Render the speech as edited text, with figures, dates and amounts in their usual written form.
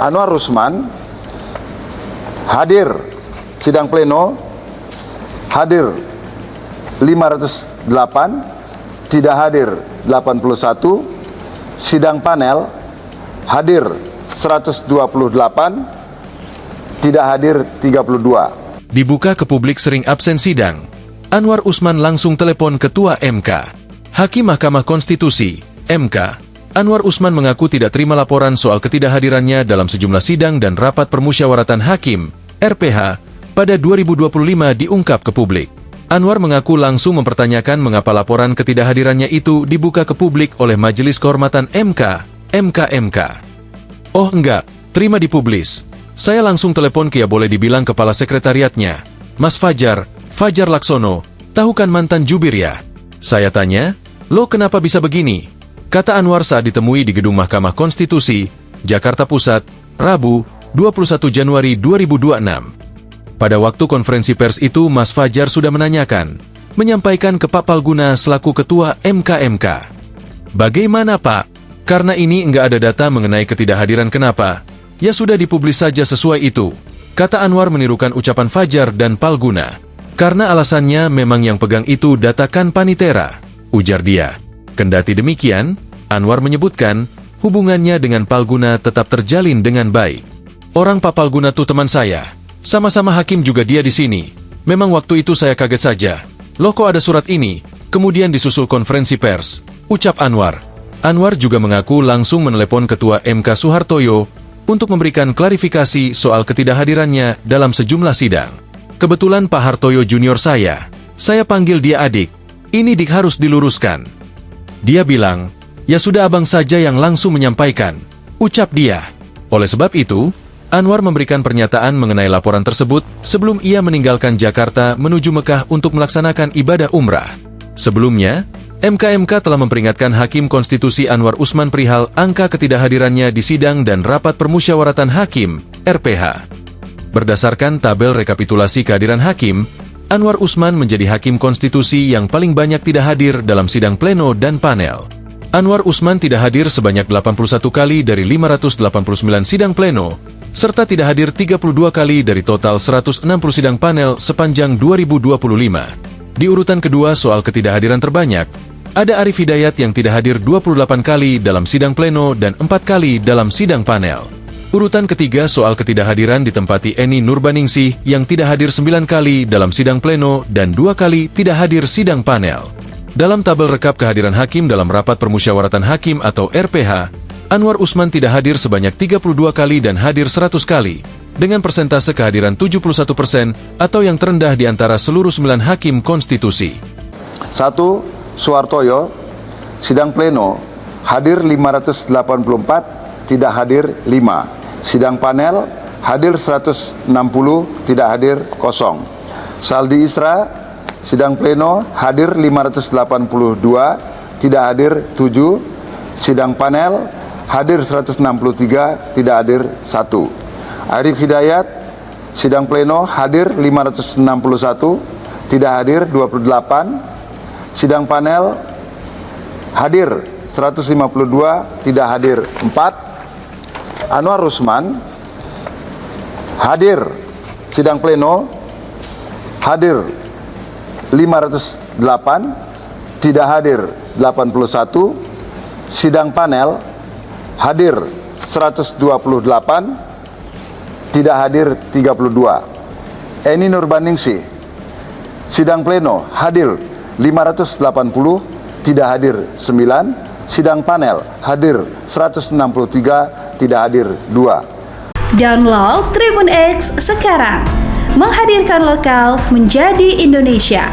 Anwar Usman hadir sidang pleno, hadir 508, tidak hadir 81, sidang panel hadir 128, tidak hadir 32. Dibuka ke publik sering absen sidang, Anwar Usman langsung telepon Ketua MK. Hakim Mahkamah Konstitusi, MK, Anwar Usman mengaku tidak terima laporan soal ketidakhadirannya dalam sejumlah sidang dan rapat permusyawaratan hakim, RPH, pada 2025 diungkap ke publik. Anwar mengaku langsung mempertanyakan mengapa laporan ketidakhadirannya itu dibuka ke publik oleh Majelis Kehormatan MK. Oh enggak, terima dipublis. Saya langsung telepon ke, ya boleh dibilang kepala sekretariatnya, Mas Fajar Laksono, tahu kan mantan jubir ya? Saya tanya, lo kenapa bisa begini? Kata Anwar saat ditemui di Gedung Mahkamah Konstitusi, Jakarta Pusat, Rabu, 21 Januari 2026. Pada waktu konferensi pers itu Mas Fajar sudah menyampaikan ke Pak Palguna selaku Ketua MK. Bagaimana Pak? Karena ini enggak ada data mengenai ketidakhadiran, kenapa? Ya sudah dipublis saja sesuai itu, kata Anwar menirukan ucapan Fajar dan Palguna. Karena alasannya memang yang pegang itu data kan Panitera, ujar dia. Kendati demikian, Anwar menyebutkan hubungannya dengan Palguna tetap terjalin dengan baik. Orang Pak Palguna tuh teman saya, sama-sama hakim juga dia di sini. Memang waktu itu saya kaget saja. Loh kok ada surat ini? Kemudian disusul konferensi pers, ucap Anwar. Anwar juga mengaku langsung menelepon Ketua MK Soehartoyo untuk memberikan klarifikasi soal ketidakhadirannya dalam sejumlah sidang. Kebetulan Pak Hartoyo Junior saya panggil dia adik. Ini dik harus diluruskan. Dia bilang, ya sudah abang saja yang langsung menyampaikan, ucap dia. Oleh sebab itu, Anwar memberikan pernyataan mengenai laporan tersebut sebelum ia meninggalkan Jakarta menuju Mekah untuk melaksanakan ibadah umrah. Sebelumnya, MK telah memperingatkan Hakim Konstitusi Anwar Usman perihal angka ketidakhadirannya di sidang dan rapat permusyawaratan hakim, RPH. Berdasarkan tabel rekapitulasi kehadiran hakim, Anwar Usman menjadi Hakim Konstitusi yang paling banyak tidak hadir dalam sidang pleno dan panel. Anwar Usman tidak hadir sebanyak 81 kali dari 589 sidang pleno, serta tidak hadir 32 kali dari total 160 sidang panel sepanjang 2025. Di urutan kedua soal ketidakhadiran terbanyak, ada Arif Hidayat yang tidak hadir 28 kali dalam sidang pleno dan 4 kali dalam sidang panel. Urutan ketiga soal ketidakhadiran ditempati Eni Nurbaningsih yang tidak hadir 9 kali dalam sidang pleno dan 2 kali tidak hadir sidang panel. Dalam tabel rekap kehadiran hakim dalam rapat permusyawaratan hakim atau RPH, Anwar Usman tidak hadir sebanyak 32 kali dan hadir 100 kali, dengan persentase kehadiran 71% atau yang terendah di antara seluruh 9 hakim konstitusi. 1. Soehartoyo, sidang pleno, hadir 584, tidak hadir 5. Sidang panel, hadir 160, tidak hadir 0. Saldi Isra, sidang pleno, hadir 582, tidak hadir 7. Sidang panel, hadir 163, tidak hadir 1. Arif Hidayat, sidang pleno, hadir 561, tidak hadir 28. Sidang panel, hadir 152, tidak hadir 4. Anwar Usman hadir sidang pleno, hadir 508, tidak hadir 81. Sidang panel, hadir 128, tidak hadir 32. Eni Nurbaningsih, sidang pleno, hadir 580, tidak hadir 9. Sidang panel, hadir 163, tidak hadir 2. Download Tribun X sekarang, menghadirkan lokal menjadi Indonesia.